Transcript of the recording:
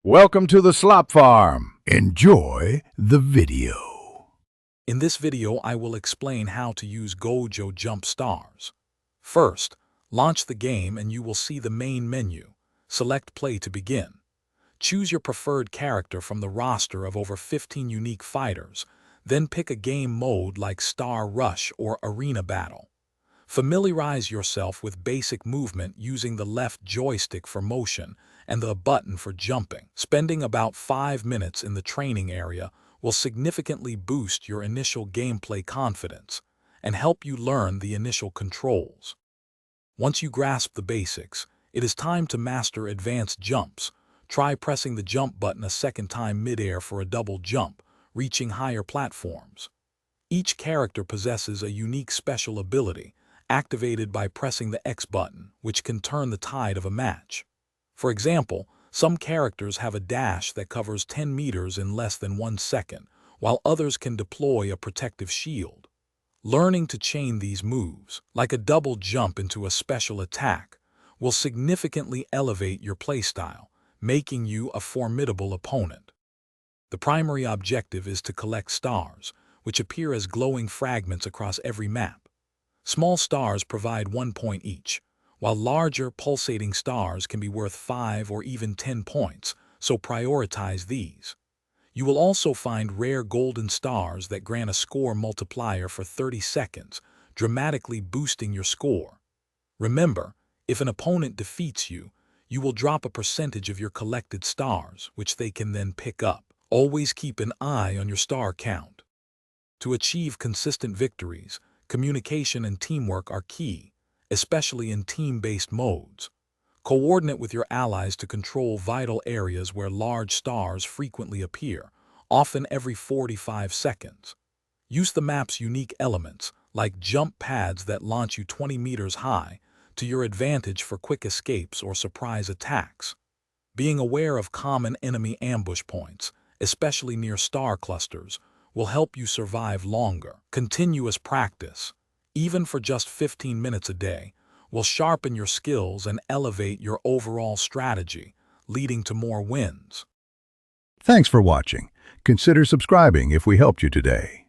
Welcome to the Slop Farm. Enjoy the video. In this video, I will explain how to use Gojo Jump Stars. First, launch the game and you will see the main menu. Select Play to begin. Choose your preferred character from the roster of over 15 unique fighters, then pick a game mode like Star Rush or Arena Battle. Familiarize yourself with basic movement using the left joystick for motion and the button for jumping. Spending about 5 minutes in the training area will significantly boost your initial gameplay confidence and help you learn the initial controls. Once you grasp the basics, it is time to master advanced jumps. Try pressing the jump button a second time midair for a double jump, reaching higher platforms. Each character possesses a unique special ability, activated by pressing the X button, which can turn the tide of a match. For example, some characters have a dash that covers 10 meters in less than 1 second, while others can deploy a protective shield. Learning to chain these moves, like a double jump into a special attack, will significantly elevate your playstyle, making you a formidable opponent. The primary objective is to collect stars, which appear as glowing fragments across every map. Small stars provide 1 point each, while larger pulsating stars can be worth 5 or even 10 points, so prioritize these. You will also find rare golden stars that grant a score multiplier for 30 seconds, dramatically boosting your score. Remember, if an opponent defeats you, you will drop a percentage of your collected stars, which they can then pick up. Always keep an eye on your star count. To achieve consistent victories, communication and teamwork are key, especially in team-based modes. Coordinate with your allies to control vital areas where large stars frequently appear, often every 45 seconds. Use the map's unique elements, like jump pads that launch you 20 meters high, to your advantage for quick escapes or surprise attacks. Being aware of common enemy ambush points, especially near star clusters, will help you survive longer. Continuous practice, even for just 15 minutes a day, will sharpen your skills and elevate your overall strategy, leading to more wins. Thanks for watching. Consider subscribing if we helped you today.